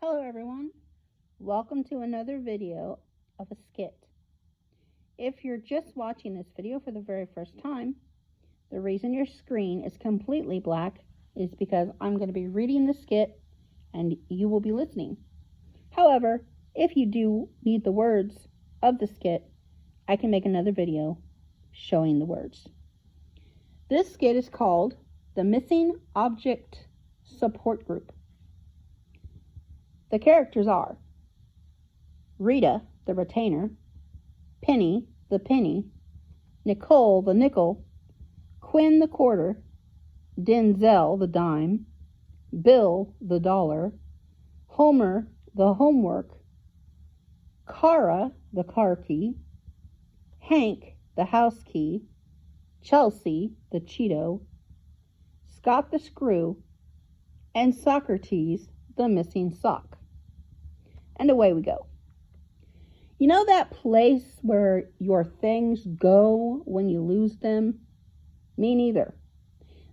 Hello everyone, welcome to another video of a skit. If you're just watching this video for the very first time, the reason your screen is completely black is because I'm going to be reading the skit and you will be listening. However, if you do need the words of the skit, I can make another video showing the words. This skit is called the Missing Object Support Group. The characters are Rita, the retainer, Penny, the penny, Nicole, the nickel, Quinn, the quarter, Denzel, the dime, Bill, the dollar, Homer, the homework, Cara, the car key, Hank, the house key, Chelsea, the Cheeto, Scott, the screw, and Socrates, the missing sock. And away we go. You know that place where your things go when you lose them? Me neither.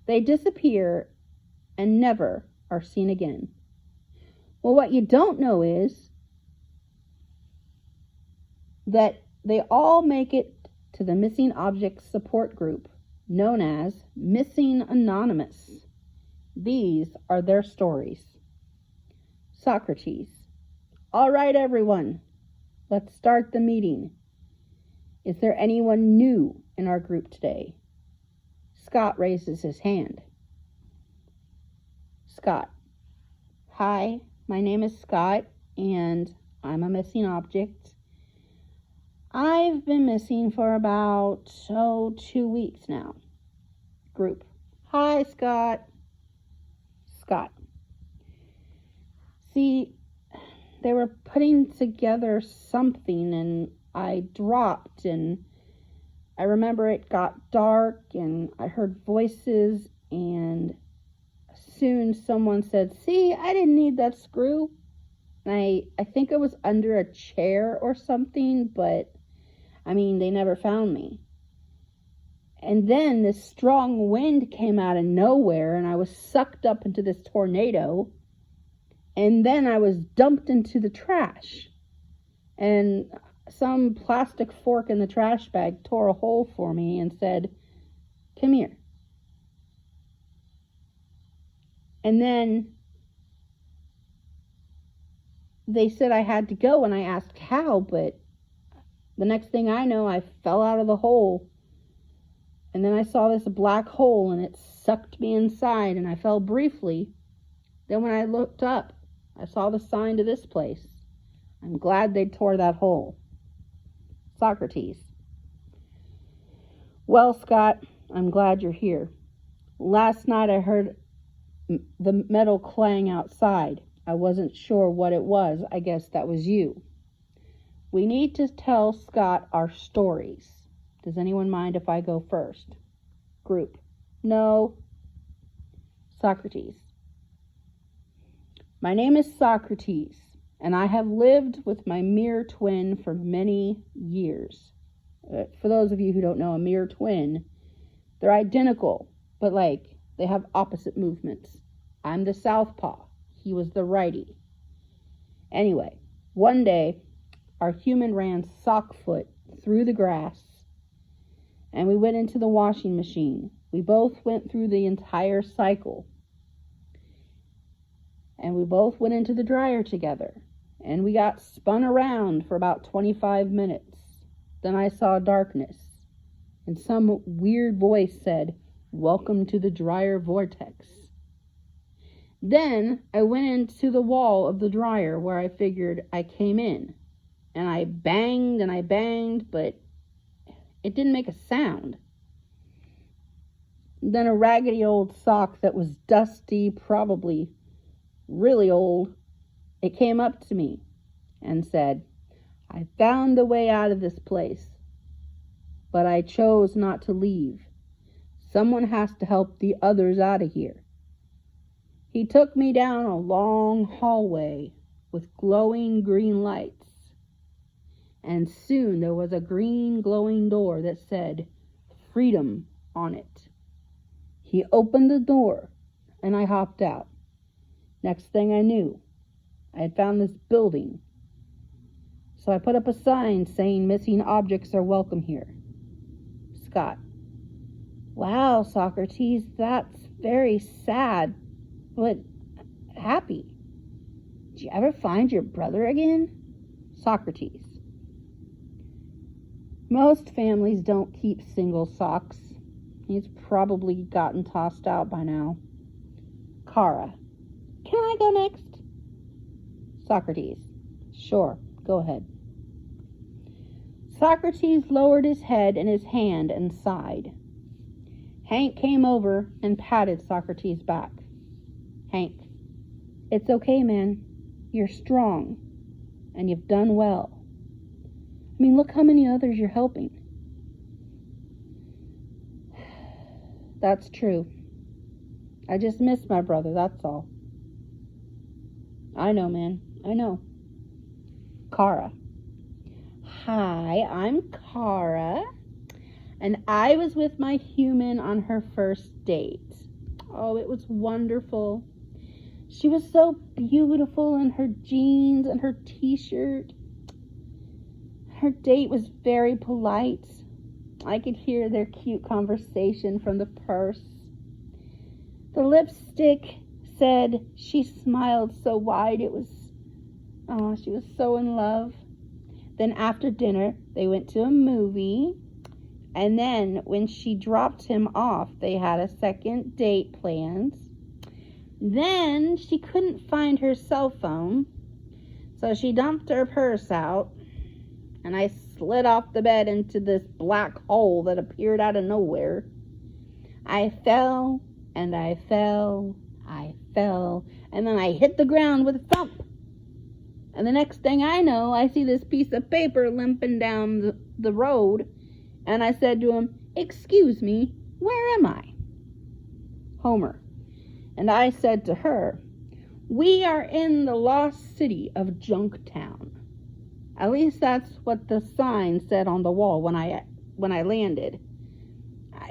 They disappear and never are seen again. Well, what you don't know is that they all make it to the missing object support group known as Missing Anonymous. These are their stories. Socrates. All right, everyone, let's start the meeting. Is there anyone new in our group today? Scott raises his hand. Scott. Hi, my name is Scott, and I'm a missing object. I've been missing for about, 2 weeks now. Group. Hi, Scott. Scott. See, they were putting together something and I dropped, and I remember it got dark and I heard voices, and soon someone said, see, I didn't need that screw. And I think it was under a chair or something, but they never found me. And then this strong wind came out of nowhere and I was sucked up into this tornado. And then I was dumped into the trash. And some plastic fork in the trash bag tore a hole for me and said, come here. And then they said I had to go, and I asked how, but the next thing I know, I fell out of the hole. And then I saw this black hole and it sucked me inside and I fell briefly. Then when I looked up, I saw the sign to this place. I'm glad they tore that hole. Socrates. Well, Scott, I'm glad you're here. Last night I heard the metal clang outside. I wasn't sure what it was. I guess that was you. We need to tell Scott our stories. Does anyone mind if I go first? Group. No. Socrates. My name is Socrates, and I have lived with my mirror twin for many years. For those of you who don't know, a mirror twin, they're identical, but they have opposite movements. I'm the southpaw. He was the righty. Anyway, one day, our human ran sockfoot through the grass, and we went into the washing machine. We both went through the entire cycle. And we both went into the dryer together. And we got spun around for about 25 minutes. Then I saw darkness. And some weird voice said, welcome to the dryer vortex. Then I went into the wall of the dryer where I figured I came in. And I banged, but it didn't make a sound. Then a raggedy old sock that was dusty, probably really old, it came up to me and said, I found the way out of this place, but I chose not to leave. Someone has to help the others out of here. He took me down a long hallway with glowing green lights, and soon there was a green glowing door that said freedom on it. He opened the door and I hopped out. Next thing I knew, I had found this building. So I put up a sign saying missing objects are welcome here. Scott. Wow, Socrates, that's very sad, but happy. Did you ever find your brother again? Socrates. Most families don't keep single socks. He's probably gotten tossed out by now. Kara. Can I go next? Socrates. Sure, go ahead. Socrates lowered his head in his hand and sighed. Hank came over and patted Socrates' back. Hank. It's okay, man. You're strong. And you've done well. I mean, look how many others you're helping. That's true. I just miss my brother, that's all. I know, man. I know. Kara. Hi, I'm Kara. And I was with my human on her first date. Oh, it was wonderful. She was so beautiful in her jeans and her t-shirt. Her date was very polite. I could hear their cute conversation from the purse. The lipstick said she smiled so wide it was, she was so in love. Then after dinner, they went to a movie. And then when she dropped him off, they had a second date planned. Then she couldn't find her cell phone, so she dumped her purse out, and I slid off the bed into this black hole that appeared out of nowhere. I fell, and I fell, and then I hit the ground with a thump. And the next thing I know, I see this piece of paper limping down the road, and I said to him, "Excuse me, where am I?" Homer. And I said to her, "We are in the lost city of Junktown." At least that's what the sign said on the wall when I landed.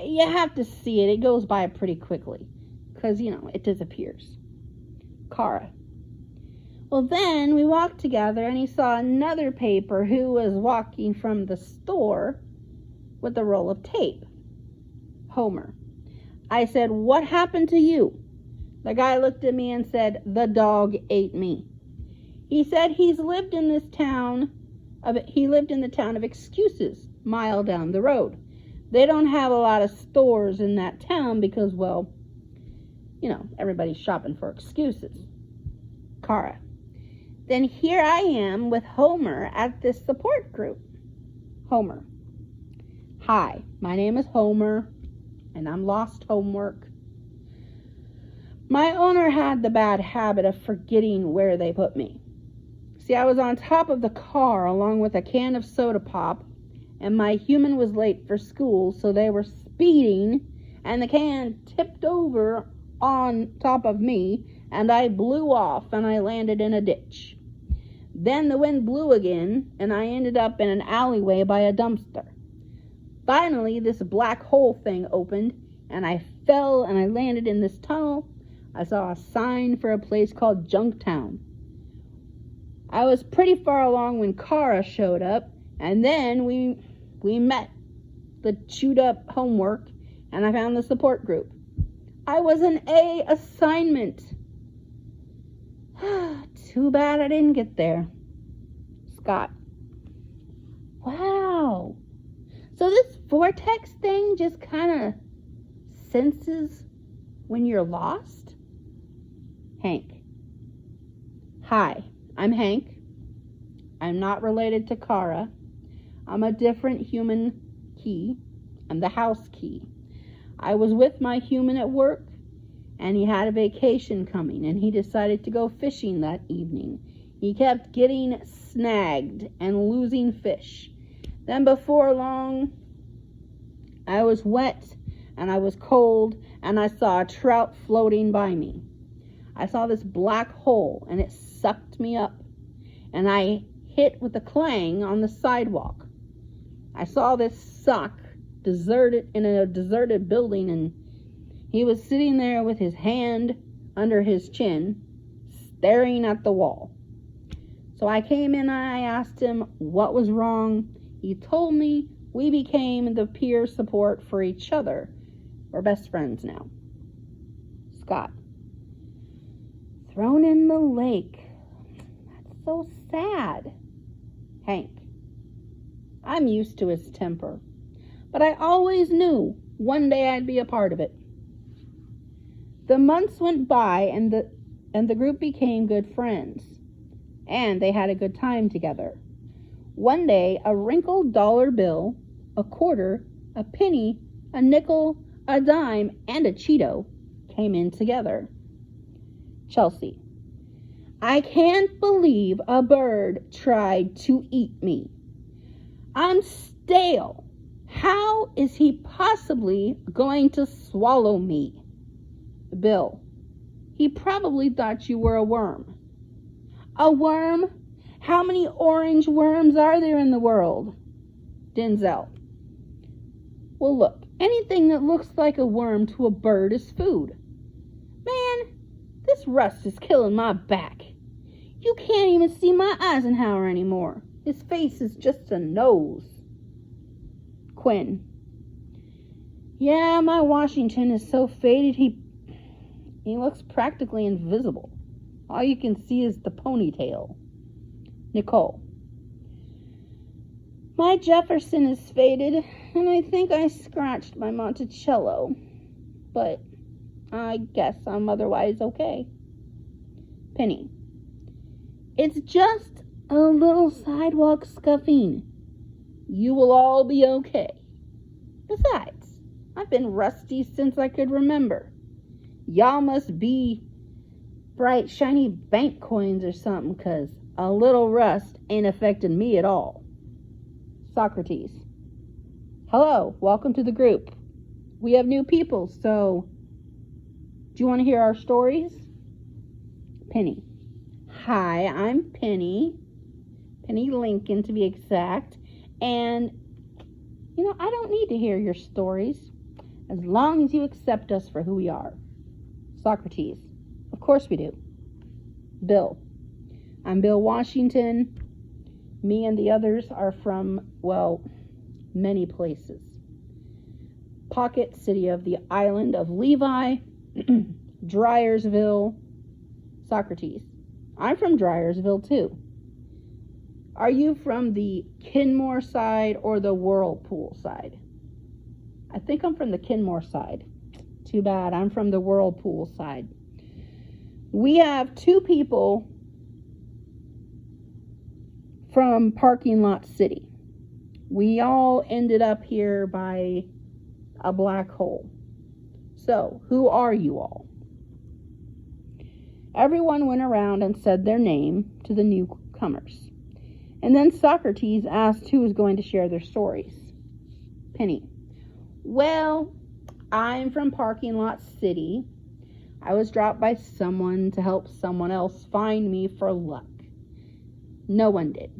You have to see it. It goes by pretty quickly because, it disappears. Kara. Well, then we walked together and he saw another paper who was walking from the store with a roll of tape. Homer. I said, "What happened to you?" The guy looked at me and said, "The dog ate me." He said he lived in the town of Excuses, mile down the road. They don't have a lot of stores in that town because, well, everybody's shopping for excuses. Kara. Then here I am with Homer at this support group. Homer. Hi, my name is Homer, and I'm lost homework. My owner had the bad habit of forgetting where they put me. See, I was on top of the car along with a can of soda pop, and my human was late for school, so they were speeding, and the can tipped over on top of me, and I blew off, and I landed in a ditch. Then the wind blew again, and I ended up in an alleyway by a dumpster. Finally, this black hole thing opened, and I fell, and I landed in this tunnel. I saw a sign for a place called Junktown. I was pretty far along when Kara showed up, and then we met the chewed up homework, and I found the support group. I was an A assignment. Too bad I didn't get there. Scott. Wow. So this vortex thing just kind of senses when you're lost? Hank. Hi, I'm Hank. I'm not related to Kara. I'm a different human key. I'm the house key. I was with my human at work, and he had a vacation coming, and he decided to go fishing that evening. He kept getting snagged and losing fish. Then before long, I was wet, and I was cold, and I saw a trout floating by me. I saw this black hole, and it sucked me up, and I hit with a clang on the sidewalk. I saw this sock deserted in a deserted building, and he was sitting there with his hand under his chin, staring at the wall. So I came in and I asked him what was wrong. He told me. We became the peer support for each other. We're best friends now. Scott. Thrown in the lake. That's so sad. Hank. I'm used to his temper, but I always knew one day I'd be a part of it. The months went by and the group became good friends, and they had a good time together. One day, a wrinkled dollar bill, a quarter, a penny, a nickel, a dime, and a Cheeto came in together. Chelsea. I can't believe a bird tried to eat me. I'm stale. How is he possibly going to swallow me? Bill. He probably thought you were a worm. A worm? How many orange worms are there in the world? Denzel. Well, look, anything that looks like a worm to a bird is food. Man, this rust is killing my back. You can't even see my Eisenhower anymore. His face is just a nose. Quinn. Yeah, my Washington is so faded he looks practically invisible. All you can see is the ponytail. Nicole. My Jefferson is faded, and I think I scratched my Monticello. But I guess I'm otherwise okay. Penny. It's just a little sidewalk scuffing. You will all be okay. Besides, I've been rusty since I could remember. Y'all must be bright, shiny bank coins or something, 'cause a little rust ain't affected me at all. Socrates. Hello, welcome to the group. We have new people, so do you want to hear our stories? Penny. Hi, I'm Penny. Penny Lincoln, to be exact. And, I don't need to hear your stories as long as you accept us for who we are. Socrates. Of course we do. Bill. I'm Bill Washington. Me and the others are from, many places. Pocket City of the island of Levi, Dryersville. Socrates. I'm from Dryersville too. Are you from the Kenmore side or the Whirlpool side? I think I'm from the Kenmore side. Too bad, I'm from the Whirlpool side. We have 2 people from Parking Lot City. We all ended up here by a black hole. So, who are you all? Everyone went around and said their name to the newcomers. And then Socrates asked who was going to share their stories. Penny. Well, I'm from Parking Lot City. I was dropped by someone to help someone else find me for luck. No one did.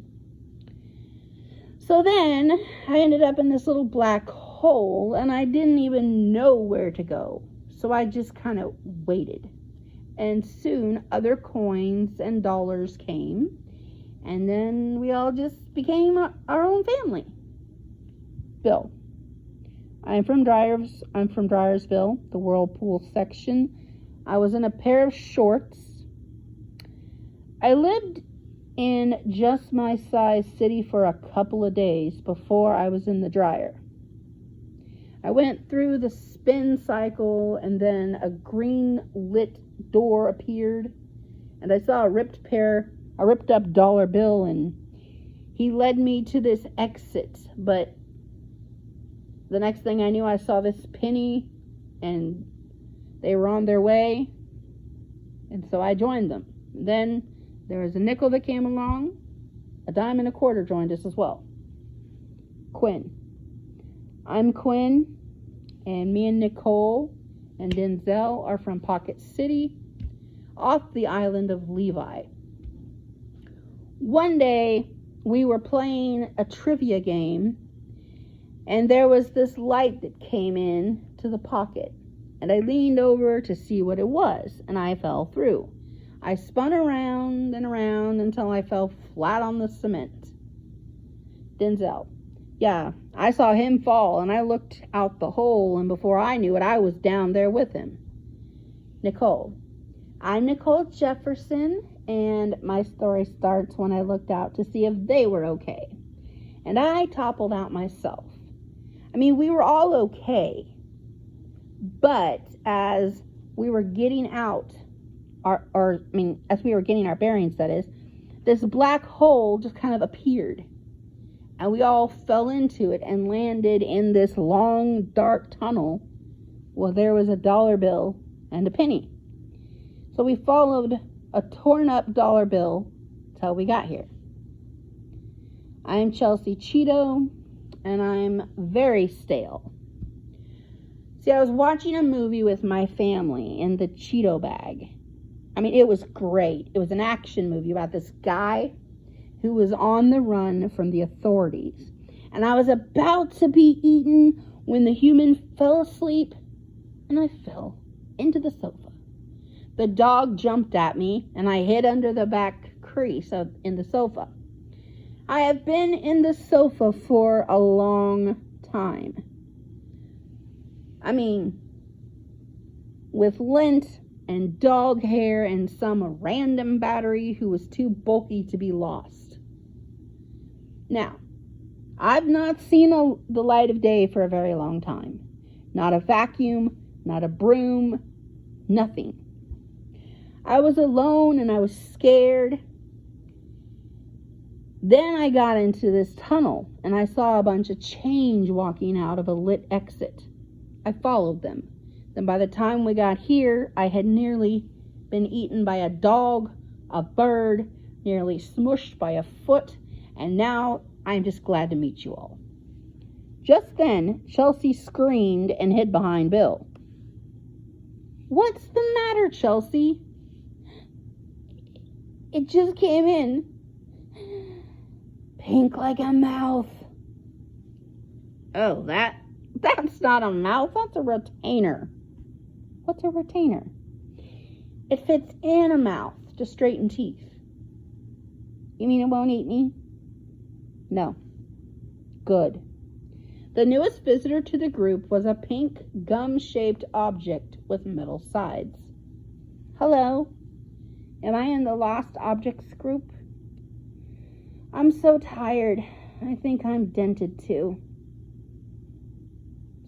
So then I ended up in this little black hole and I didn't even know where to go. So I just kind of waited. And soon other coins and dollars came. And then we all just became our own family. Bill. I'm from Dryersville, the Whirlpool section. I was in a pair of shorts. I lived in just my size city for a couple of days before I was in the dryer. I went through the spin cycle and then a green lit door appeared and I saw a ripped up dollar bill, and he led me to this exit. But the next thing I knew, I saw this penny and they were on their way, and so I joined them. Then there was a nickel that came along. A dime and a quarter joined us as well. Quinn. I'm Quinn, and me and Nicole and Denzel are from Pocket City, off the island of Levi. One day, we were playing a trivia game, and there was this light that came in to the pocket, and I leaned over to see what it was, and I fell through. I spun around and around until I fell flat on the cement. Denzel. Yeah, I saw him fall and I looked out the hole, and before I knew it, I was down there with him. Nicole. I'm Nicole Jefferson, and my story starts when I looked out to see if they were okay. And I toppled out myself. I mean, we were all okay. But as we were getting out, as we were getting our bearings, that is, this black hole just kind of appeared. And we all fell into it and landed in this long, dark tunnel. Well, there was a dollar bill and a penny. So we followed a torn up dollar bill till we got here. I'm Chelsea Cheeto, and I'm very stale. See, I was watching a movie with my family in the Cheeto bag. I mean, it was great. It was an action movie about this guy who was on the run from the authorities. And I was about to be eaten when the human fell asleep, and I fell into the sofa. The dog jumped at me, and I hid under the back crease in the sofa. I have been in the sofa for a long time. I mean, with lint and dog hair and some random battery who was too bulky to be lost. Now, I've not seen the light of day for a very long time. Not a vacuum, not a broom, nothing. I was alone and I was scared. Then I got into this tunnel and I saw a bunch of change walking out of a lit exit. I followed them. Then by the time we got here, I had nearly been eaten by a dog, a bird, nearly smushed by a foot, and now I'm just glad to meet you all. Just then, Chelsea screamed and hid behind Bill. What's the matter, Chelsea? It just came in. Pink like a mouth. Oh, that's not a mouth, that's a retainer. What's a retainer? It fits in a mouth to straighten teeth. You mean it won't eat me? No. Good. The newest visitor to the group was a pink gum-shaped object with metal sides. Hello. Am I in the lost objects group? I'm so tired. I think I'm dented too.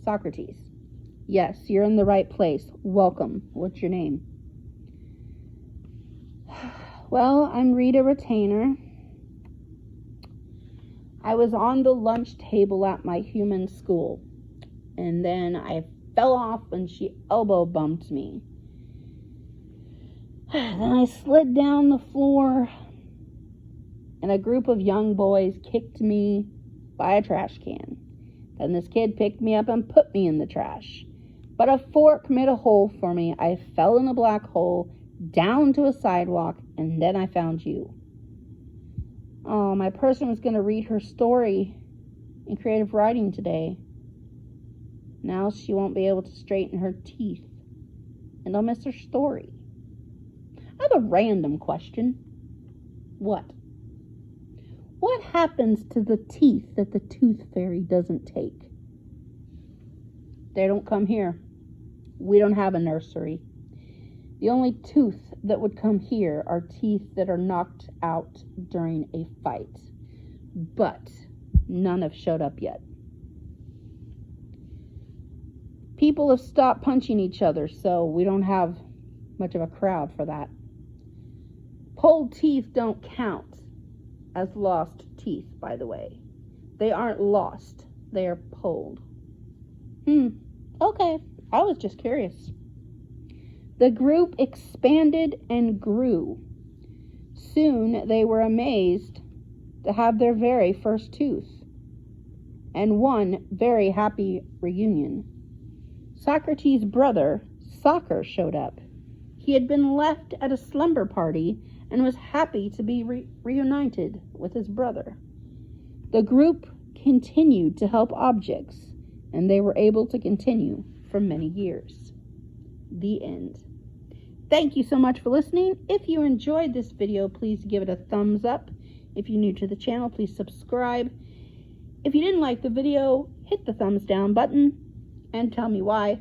Socrates. Yes, you're in the right place. Welcome. What's your name? Well, I'm Rita Retainer. I was on the lunch table at my human school, and then I fell off and she elbow bumped me. Then I slid down the floor, and a group of young boys kicked me by a trash can. Then this kid picked me up and put me in the trash. But a fork made a hole for me. I fell in a black hole, down to a sidewalk, and then I found you. Oh, my person was going to read her story in creative writing today. Now she won't be able to straighten her teeth, and I'll miss her story. I have a random question. What? What happens to the teeth that the tooth fairy doesn't take? They don't come here. We don't have a nursery. The only tooth that would come here are teeth that are knocked out during a fight. But none have showed up yet. People have stopped punching each other, so we don't have much of a crowd for that. Pulled teeth don't count as lost teeth, by the way. They aren't lost. They are pulled. Okay. I was just curious. The group expanded and grew. Soon they were amazed to have their very first tooth, and one very happy reunion. Socrates' brother, Soccer, showed up. He had been left at a slumber party and was happy to be reunited with his brother. The group continued to help objects, and they were able to continue for many years. The end. Thank you so much for listening. If you enjoyed this video, please give it a thumbs up. If you're new to the channel, please subscribe. If you didn't like the video, hit the thumbs down button and tell me why.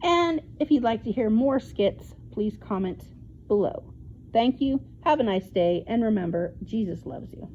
And if you'd like to hear more skits, please comment below. Thank you. Have a nice day. And remember, Jesus loves you.